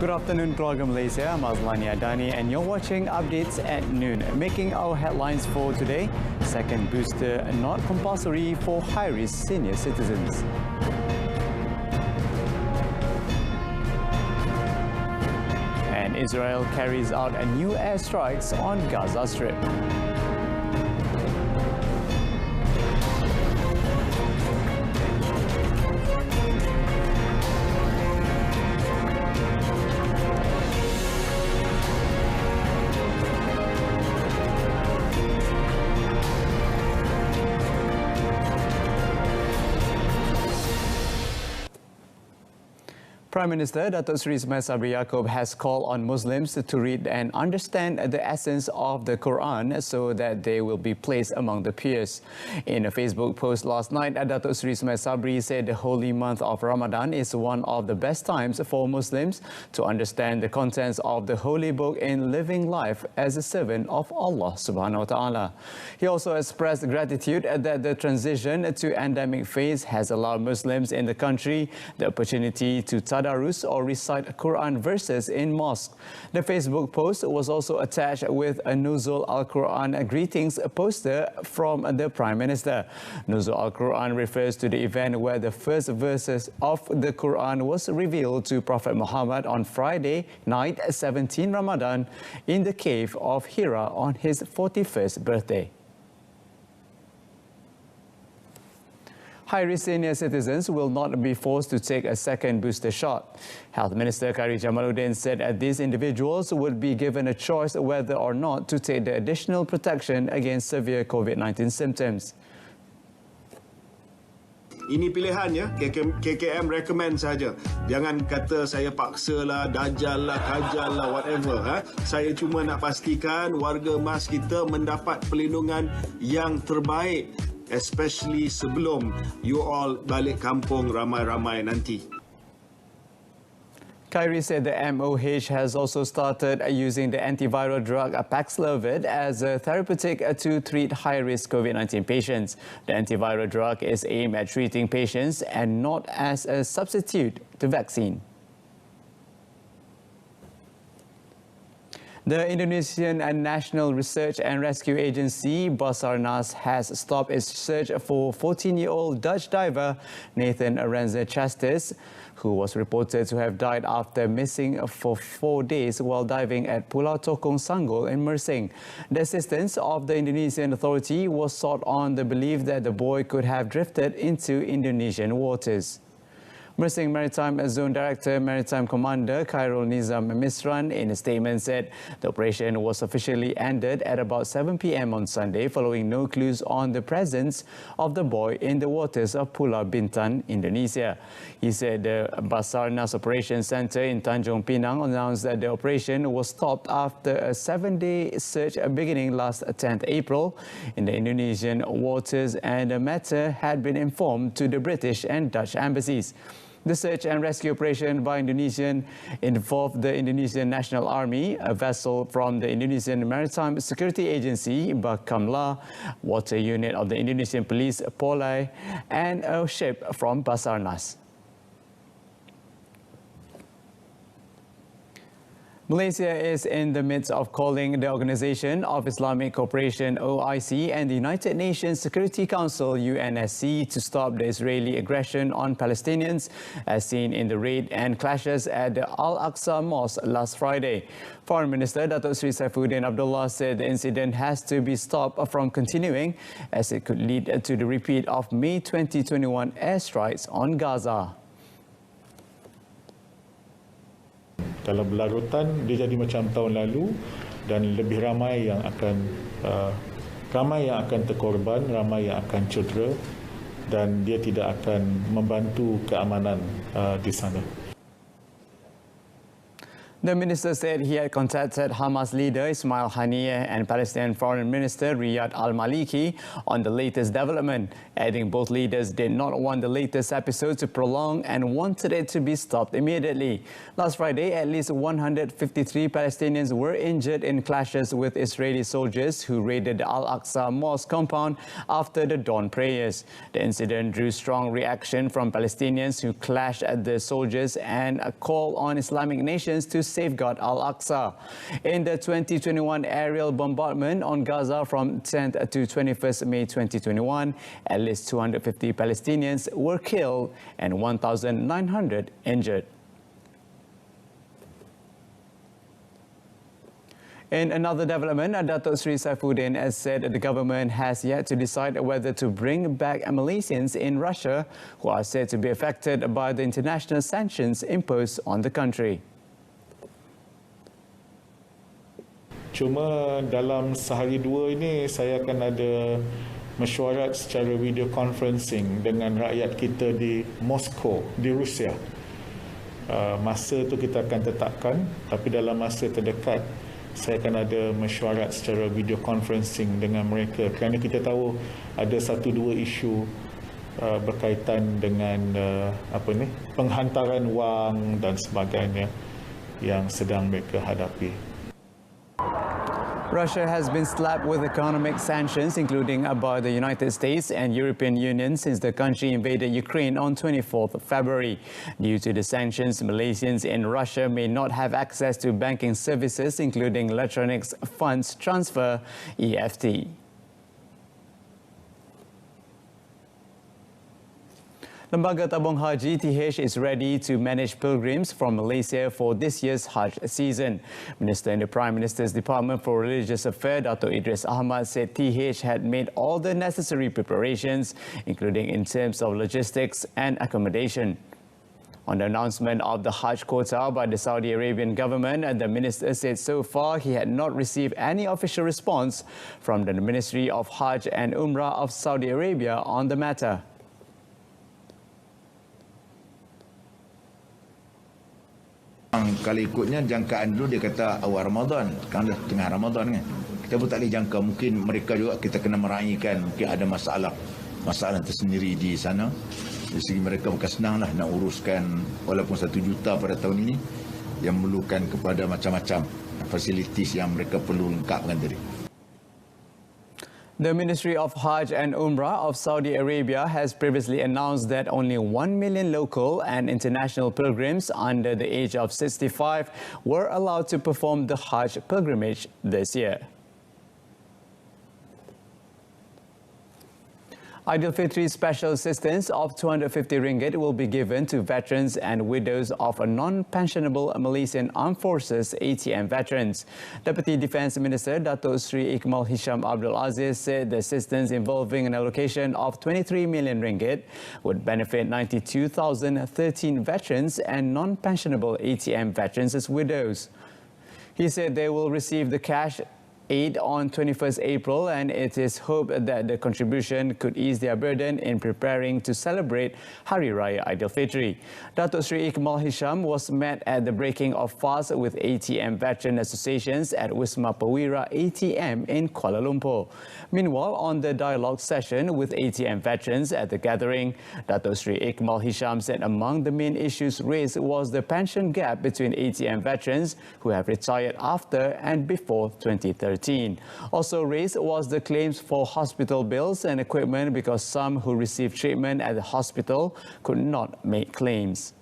Good afternoon, keluarga Malaysia. I'm Azlani Adani and you're watching Updates at Noon. Making our headlines for today, second booster not compulsory for high-risk senior citizens. And Israel carries out a new airstrikes on Gaza Strip. Prime Minister Datuk Seri Semasa has called on Muslims to read and understand the essence of the Quran so that they will be placed among the peers. In a Facebook post last night, Datuk Seri Semasa said the holy month of Ramadan is one of the best times for Muslims to understand the contents of the holy book in living life as a servant of Allah subhanahu wa ta'ala. He also expressed gratitude that the transition to endemic phase has allowed Muslims in the country the opportunity to tadarus or recite Quran verses in mosque. The Facebook post was also attached with a Nuzul al-Quran greetings poster from the Prime Minister. Nuzul al-Quran refers to the event where the first verses of the Quran was revealed to Prophet Muhammad on Friday night 17 Ramadan in the cave of Hira on his 41st birthday. High-risk senior citizens will not be forced to take a second booster shot. Health Minister Khairy Jamaluddin said that these individuals would be given a choice whether or not to take the additional protection against severe COVID-19 symptoms. Ini pilihannya, KKM recommend saja. Jangan kata saya paksa lah, dajal lah, kajal lah, whatever. Saya cuma nak pastikan warga emas kita mendapat perlindungan yang terbaik, especially sebelum you all balik kampung ramai-ramai nanti. Khairy said the MOH has also started using the antiviral drug Paxlovid as a therapeutic to treat high-risk COVID-19 patients. The antiviral drug is aimed at treating patients and not as a substitute to vaccine. The Indonesian National Research and Rescue Agency, Basarnas, has stopped its search for 14-year-old Dutch diver Nathan Aranza Chastis, who was reported to have died after missing for 4 days while diving at Pulau Tokong Sanggol in Mersing. The assistance of the Indonesian authority was sought on the belief that the boy could have drifted into Indonesian waters. Mersing Maritime Zone Director Maritime Commander Khairul Nizam Misran in a statement said the operation was officially ended at about 7 p.m. on Sunday following no clues on the presence of the boy in the waters of Pulau Bintan, Indonesia. He said the Basarnas Operations Center in Tanjung Pinang announced that the operation was stopped after a 7-day search beginning last 10th April in the Indonesian waters, and the matter had been informed to the British and Dutch embassies. The search and rescue operation by Indonesian involved the Indonesian National Army, a vessel from the Indonesian Maritime Security Agency, Bakamla, water unit of the Indonesian Police, Polai, and a ship from Basarnas. Malaysia is in the midst of calling the Organisation of Islamic Cooperation (OIC) and the United Nations Security Council (UNSC) to stop the Israeli aggression on Palestinians as seen in the raid and clashes at the Al-Aqsa Mosque last Friday. Foreign Minister Datuk Seri Saifuddin Abdullah said the incident has to be stopped from continuing as it could lead to the repeat of May 2021 airstrikes on Gaza. Kalau berlarutan, dia jadi macam tahun lalu dan lebih ramai yang akan terkorban, ramai yang akan cedera dan dia tidak akan membantu keamanan di sana. The minister said he had contacted Hamas leader Ismail Haniyeh and Palestinian Foreign Minister Riyad al-Maliki on the latest development, adding both leaders did not want the latest episode to prolong and wanted it to be stopped immediately. Last Friday, at least 153 Palestinians were injured in clashes with Israeli soldiers who raided the Al-Aqsa Mosque compound after the dawn prayers. The incident drew strong reaction from Palestinians who clashed at the soldiers and a call on Islamic nations to safeguard Al-Aqsa. In the 2021 aerial bombardment on Gaza from 10th to 21st May 2021, at least 250 Palestinians were killed and 1,900 injured. In another development, Datuk Seri Saifuddin has said the government has yet to decide whether to bring back Malaysians in Russia who are said to be affected by the international sanctions imposed on the country. Cuma dalam sehari dua ini saya akan ada mesyuarat secara video conferencing dengan rakyat kita di Moskow, di Rusia. Masa tu kita akan tetapkan, tapi dalam masa terdekat saya akan ada mesyuarat secara video conferencing dengan mereka kerana kita tahu ada satu dua isu berkaitan dengan penghantaran wang dan sebagainya yang sedang mereka hadapi. Russia has been slapped with economic sanctions, including by the United States and European Union, since the country invaded Ukraine on 24th February. Due to the sanctions, Malaysians in Russia may not have access to banking services, including electronic funds transfer, EFT. Lembaga Tabung Haji (TH) is ready to manage pilgrims from Malaysia for this year's Hajj season. Minister in the Prime Minister's Department for Religious Affairs, Dato' Idris Ahmad, said TH had made all the necessary preparations, including in terms of logistics and accommodation. On the announcement of the Hajj quota by the Saudi Arabian government, the minister said so far he had not received any official response from the Ministry of Hajj and Umrah of Saudi Arabia on the matter. Kalau ikutnya jangkaan dulu dia kata awal Ramadan, sekarang dah tengah Ramadan kan. Kita pun tak boleh jangka, mungkin mereka juga kita kena meraihkan, mungkin ada masalah tersendiri di sana. Dari segi mereka bukan senang lah nak uruskan walaupun 1 juta pada tahun ini yang memerlukan kepada macam-macam fasilitis yang mereka perlu lengkapkan tadi. The Ministry of Hajj and Umrah of Saudi Arabia has previously announced that only 1 million local and international pilgrims under the age of 65 were allowed to perform the Hajj pilgrimage this year. Aidilfitri special assistance of 250 ringgit will be given to veterans and widows of non-pensionable Malaysian Armed Forces ATM veterans. Deputy Defence Minister Datuk Seri Ikmal Hisham Abdul Aziz said the assistance involving an allocation of 23 million ringgit would benefit 92,013 veterans and non-pensionable ATM veterans as widows. He said they will receive the cash aid on 21st April, and it is hoped that the contribution could ease their burden in preparing to celebrate Hari Raya Aidilfitri. Datuk Seri Ikmal Hisham was met at the breaking of fast with ATM veteran associations at Wisma Perwira ATM in Kuala Lumpur. Meanwhile, on the dialogue session with ATM veterans at the gathering, Datuk Seri Ikmal Hisham said among the main issues raised was the pension gap between ATM veterans who have retired after and before 2013. Also raised was the claims for hospital bills and equipment because some who received treatment at the hospital could not make claims.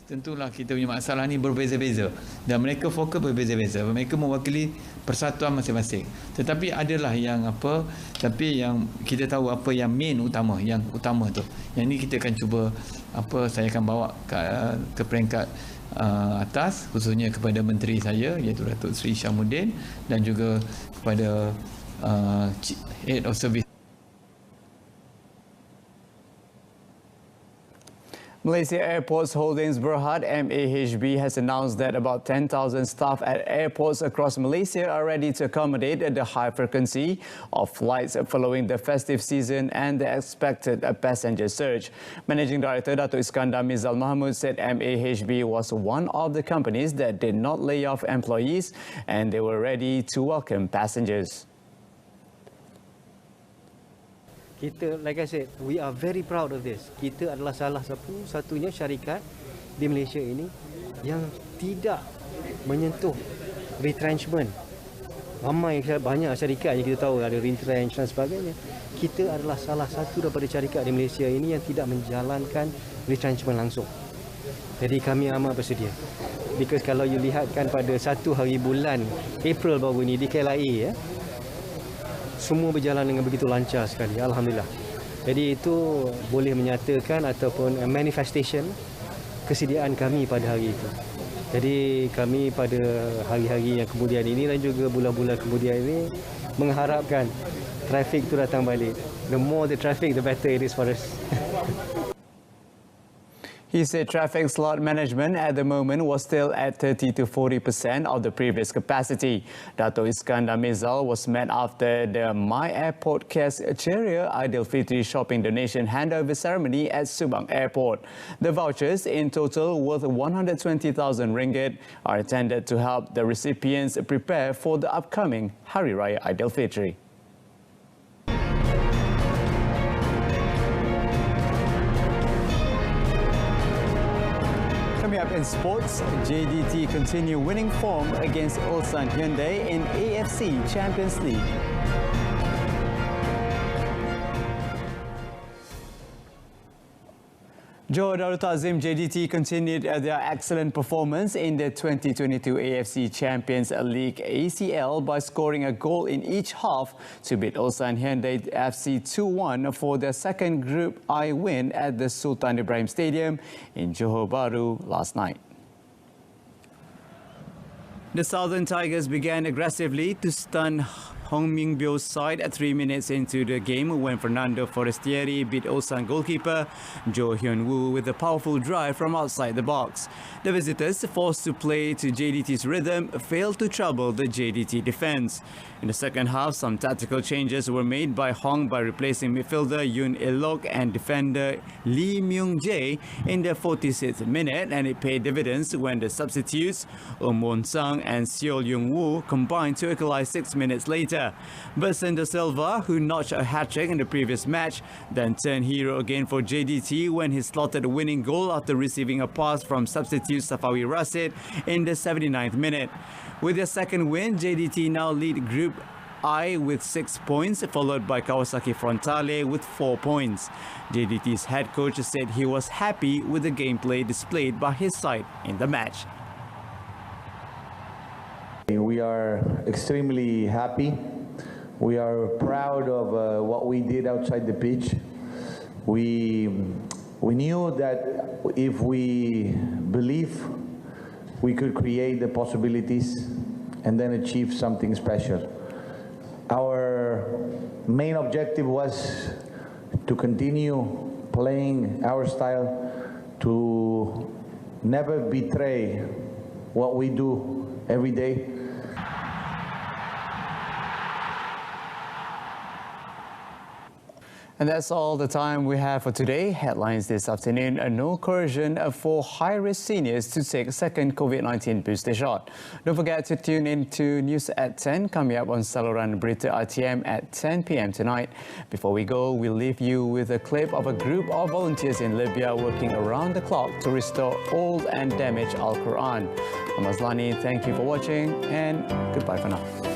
Tentulah kita punya masalah ni berbeza-beza dan mereka fokus berbeza-beza. Mereka mewakili persatuan masing-masing. Tetapi adalah yang tapi yang kita tahu apa yang main utama, yang utama tu. Yang ni kita akan cuba saya akan bawa ke peringkat atas, khususnya kepada menteri saya iaitu Datuk Seri Syamuddin dan juga kepada Head of Service. Malaysia Airports Holdings Berhad MAHB has announced that about 10,000 staff at airports across Malaysia are ready to accommodate the high frequency of flights following the festive season and the expected passenger surge. Managing Director Dato' Iskandar Mizal Mahmud said MAHB was one of the companies that did not lay off employees and they were ready to welcome passengers. Kita, like I said, we are very proud of this. Kita adalah salah satunya syarikat di Malaysia ini yang tidak menyentuh retrenchment. Banyak syarikat yang kita tahu ada retrench dan sebagainya. Kita adalah salah satu daripada syarikat di Malaysia ini yang tidak menjalankan retrenchment langsung. Jadi kami amat bersedia. Because kalau you lihatkan pada satu hari bulan April baru ini di KLIA ya, semua berjalan dengan begitu lancar sekali, alhamdulillah. Jadi itu boleh menyatakan ataupun manifestation kesediaan kami pada hari itu. Jadi kami pada hari-hari yang kemudian ini dan juga bulan-bulan kemudian ini mengharapkan trafik itu datang balik. The more the traffic, the better it is for us. He said traffic slot management at the moment was still at 30 to 40% of the previous capacity. Dato' Iskandar Mizal was met after the My Airport Cares Ceria Aidilfitri shopping donation handover ceremony at Subang Airport. The vouchers, in total worth 120,000 ringgit, are intended to help the recipients prepare for the upcoming Hari Raya Aidilfitri. Coming up in sports, JDT continue winning form against Ulsan Hyundai in AFC Champions League. Johor Darul Ta'zim JDT continued their excellent performance in the 2022 AFC Champions League ACL by scoring a goal in each half to beat Ulsan Hyundai FC 2-1 for their second Group I win at the Sultan Ibrahim Stadium in Johor Bahru last night. The Southern Tigers began aggressively to stun Hong Mingbyo's side at 3 minutes into the game when Fernando Forestieri beat Ulsan goalkeeper Jo Hyun-woo with a powerful drive from outside the box. The visitors, forced to play to JDT's rhythm, failed to trouble the JDT defence. In the second half, some tactical changes were made by Hong by replacing midfielder Yoon Il-lok and defender Lee Myung-jae in the 46th minute, and it paid dividends when the substitutes Won-sang and Seo Young-woo combined to equalise 6 minutes later. Bersan de Silva, who notched a hat-trick in the previous match, then turned hero again for JDT when he slotted a winning goal after receiving a pass from substitute Safawi Rashid in the 79th minute. With their second win, JDT now lead Group I with 6 points, followed by Kawasaki Frontale with 4 points. JDT's head coach said he was happy with the gameplay displayed by his side in the match. We are extremely happy. We are proud of what we did outside the pitch. We knew that if we believe, we could create the possibilities and then achieve something special. Our main objective was to continue playing our style, to never betray what we do every day. And that's all the time we have for today. Headlines this afternoon: no coercion for high-risk seniors to take a second COVID-19 booster shot. Don't forget to tune in to News at 10, coming up on saluran Berita RTM at 10 p.m. tonight. Before we go, we'll leave you with a clip of a group of volunteers in Libya working around the clock to restore old and damaged Al-Quran. I'm Azlani, thank you for watching, and goodbye for now.